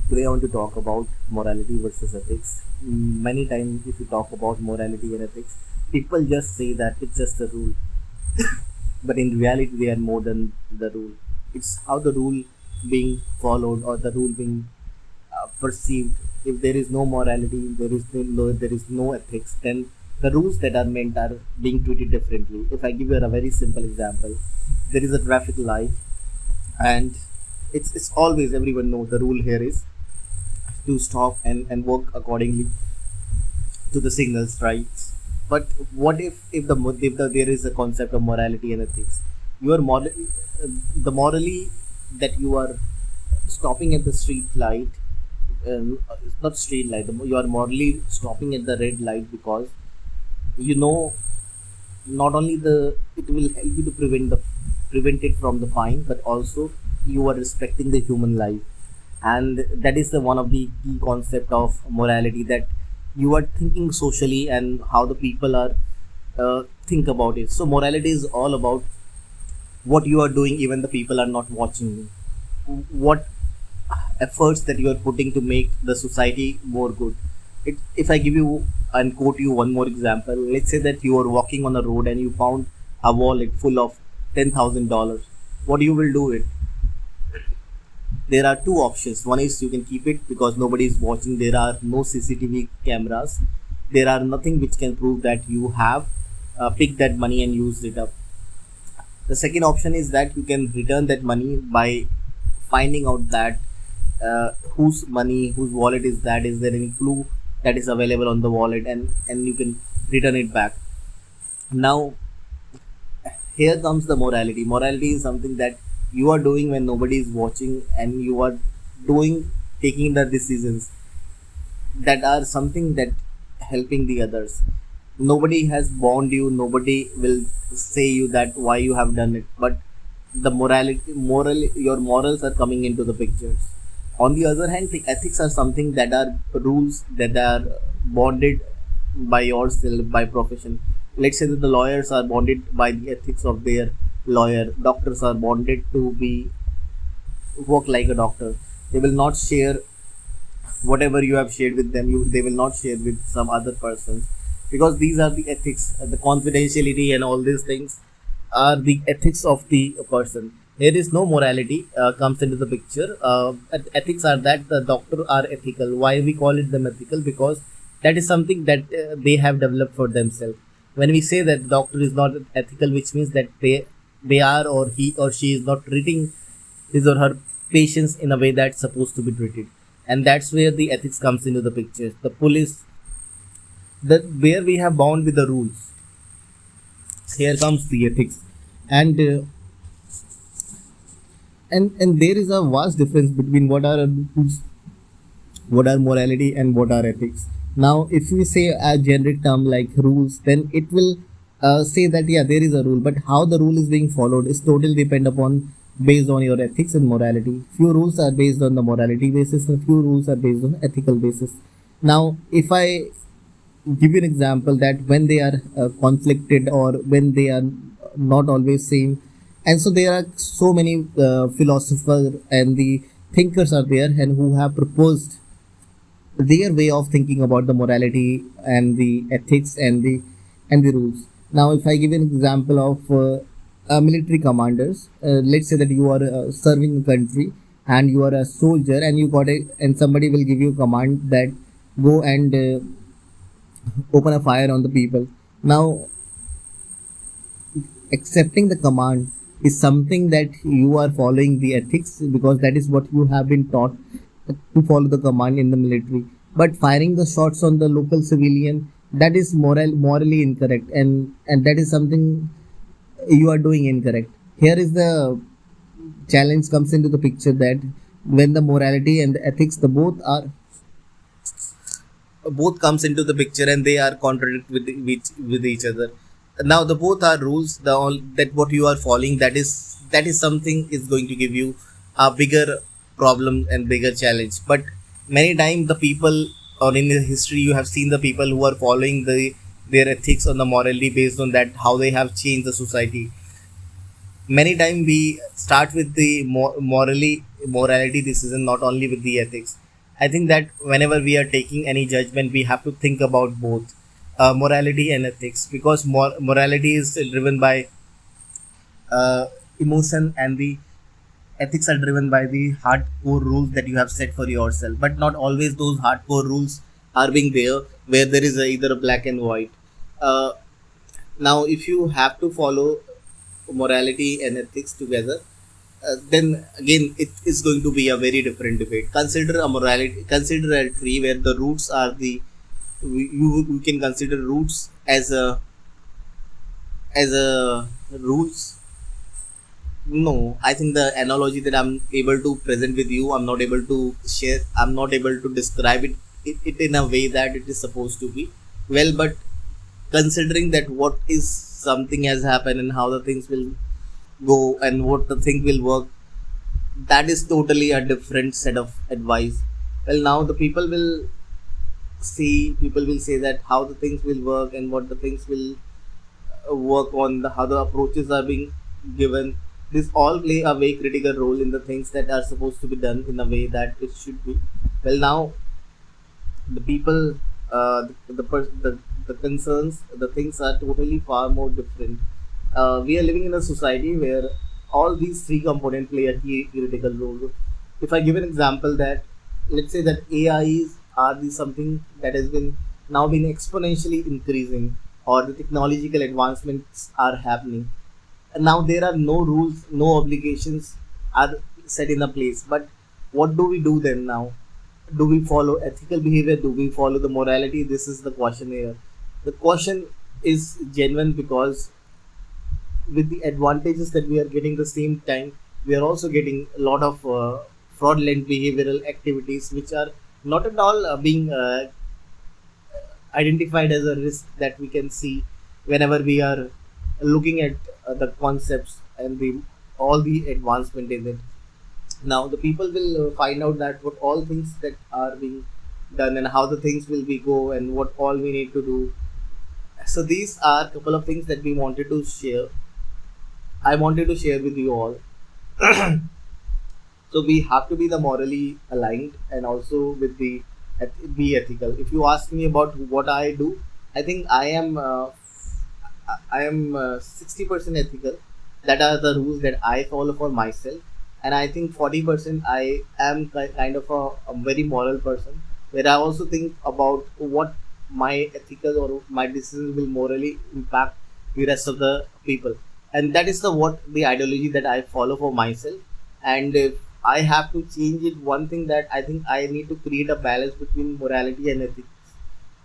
Today I want to talk about morality versus ethics. Many times, if you talk about morality and ethics, people just say that it's just a rule, but in reality, they are more than the rule. It's how the rule being followed or the rule being perceived. If there is no morality, there is no ethics, then the rules that are meant are being treated differently. If I give you a very simple example, there is a traffic light, and it's always everyone knows the rule here is to stop and work accordingly to the signals, right? But what if there is a concept of morality and ethics? You are the morally that you are stopping at the street light, it's not street light. You are morally stopping at the red light because you know not only the it will help you to prevent it from the fine, but also you are respecting the human life, and that is the one of the key concept of morality, that you are thinking socially and how the people are think about it. So morality is all about what you are doing even the people are not watching you, what efforts that you are putting to make the society more good. If I give you and quote you one more example, let's say that you are walking on a road and you found a wallet full of $10,000. What you will do it? There are two options. One is you can keep it because nobody is watching. There are no CCTV cameras. There are nothing which can prove that you have picked that money and used it up. The second option is that you can return that money by finding out that whose money, whose wallet is that, is there any clue that is available on the wallet, and you can return it back. Now here comes the morality is something that you are doing when nobody is watching, and you are doing taking the decisions that are something that helping the others. Nobody has bound you, nobody will say you that why you have done it, but the your morals are coming into the pictures. On the other hand, the ethics are something that are rules that are bonded by yourself, by profession. Let's say that the lawyers are bonded by the ethics of their lawyer, doctors are bonded to be work like a doctor. They will not share whatever you have shared with them, they will not share with some other persons, because these are the ethics, the confidentiality and all these things are the ethics of the person. There is no morality comes into the picture. Ethics are that the doctor are ethical. Why we call it them ethical? Because that is something that they have developed for themselves. When we say that doctor is not ethical, which means that they are, or he or she is not treating his or her patients in a way that's supposed to be treated, and that's where the ethics comes into the picture. The police, that where we have bound with the rules, here comes the ethics. And uh, and and there is a vast difference between what are rules, what are morality, and what are ethics. Now if we say a generic term like rules, then it will say that yeah, there is a rule, but how the rule is being followed is totally depend upon based on your ethics and morality. Few rules are based on the morality basis, and few rules are based on ethical basis. Now if I give you an example, that when they are conflicted, or when they are not always same, and so there are so many philosophers and the thinkers are there, and who have proposed their way of thinking about the morality and the ethics and the rules. Now if I give an example of military commanders, let's say that you are serving a country, and you are a soldier, and you got a and somebody will give you a command that go and open a fire on the people. Now accepting the command is something that you are following the ethics, because that is what you have been taught to follow the command in the military. But firing the shots on the local civilian, that is morally incorrect, and that is something you are doing incorrect. Here is the challenge comes into the picture, that when the morality and the ethics, the both comes into the picture, and they are contradict with each other. Now the both are rules, the all that what you are following, that is something is going to give you a bigger problem and bigger challenge. But many times the people, or in the history you have seen the people who are following their ethics on the morality, based on that how they have changed the society. Many times we start with the morality decision, not only with the ethics. I think that whenever we are taking any judgment, we have to think about both morality and ethics, because morality is driven by uh, emotion, and the ethics are driven by the hardcore rules that you have set for yourself. But not always those hardcore rules are being there, where there is either a black and white. Uh, Now, if you have to follow morality and ethics together, then again it is going to be a very different debate. Consider a tree where the roots are you can consider roots as a roots. No, I think the analogy that I'm able to present with you, I'm not able to share, I'm not able to describe it in a way that it is supposed to be. Well, but considering that what is something has happened and how the things will go and what the thing will work, that is totally a different set of advice. Well, now the people will say that how the things will work and what the things will work on, the how the approaches are being given. This all play a very critical role in the things that are supposed to be done in a way that it should be. Well, now the people, the concerns, the things are totally far more different. We are living in a society where all these three components play a key critical role. If I give an example, that let's say that AIs are the something that has been now been exponentially increasing, or the technological advancements are happening, and now there are no rules, no obligations are set in a place. But what do we do then now? Do we follow ethical behavior? Do we follow the morality? This is the question here. The question is genuine, because with the advantages that we are getting the same time, we are also getting a lot of fraudulent behavioral activities which are not at all being identified as a risk that we can see whenever we are looking at the concepts and the all the advancement in it. Now the people will find out that what all things that are being done and how the things will be go and what all we need to do. So these are a couple of things that we wanted to share. I wanted to share with you all. So we have to be the morally aligned and also with the be ethical. If you ask me about what I do, I think I am 60% ethical. That are the rules that I follow for myself, and I think 40% I am kind of a very moral person, where I also think about what my ethical or my decisions will morally impact the rest of the people, and that is the what the ideology that I follow for myself. And if I have to change it, one thing that I think I need to create a balance between morality and ethics.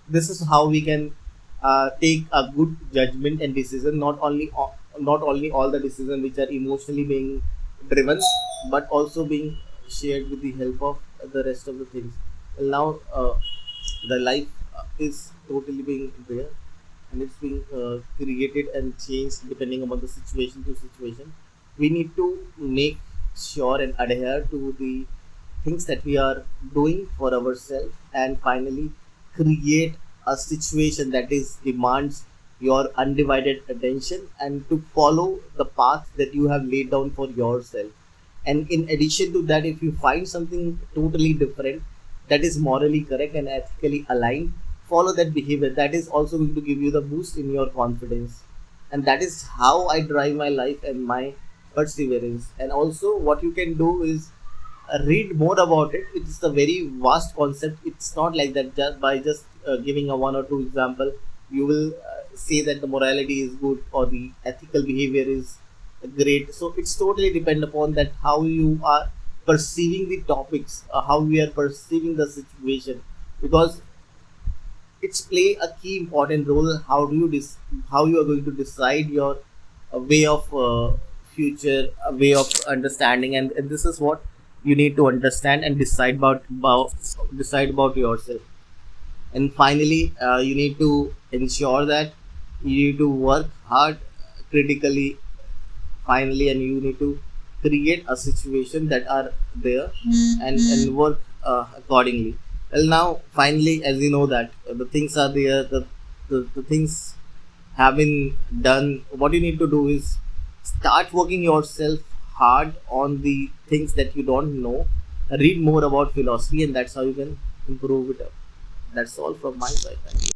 This is how we can take a good judgment and decision, not only all the decisions which are emotionally being driven, but also being shared with the help of the rest of the things. Well, now the life is totally being there, and it's being created and changed depending upon the situation to situation. We need to make sure and adhere to the things that we are doing for ourselves, and finally create a situation that is demands your undivided attention and to follow the path that you have laid down for yourself. And in addition to that, if you find something totally different that is morally correct and ethically aligned, follow that behavior. That is also going to give you the boost in your confidence. And that is how I drive my life and my perseverance. And also what you can do is read more about it. It's a very vast concept. It's not like that just by just giving a one or two example you will say that the morality is good or the ethical behavior is great. So it's totally depend upon that how you are perceiving the topics, how we are perceiving the situation, because it's play a key important role. How you are going to decide your way of future, a way of understanding, and this is what you need to understand and decide about yourself. And finally, you need to ensure that you need to work hard critically, finally, and you need to create a situation that are there, and work accordingly. Well, now finally, as you know that the things are there, the things have been done. What you need to do is start working yourself hard on the things that you don't know, read more about philosophy, and that's how you can improve it up. That's all from my side. Thank you.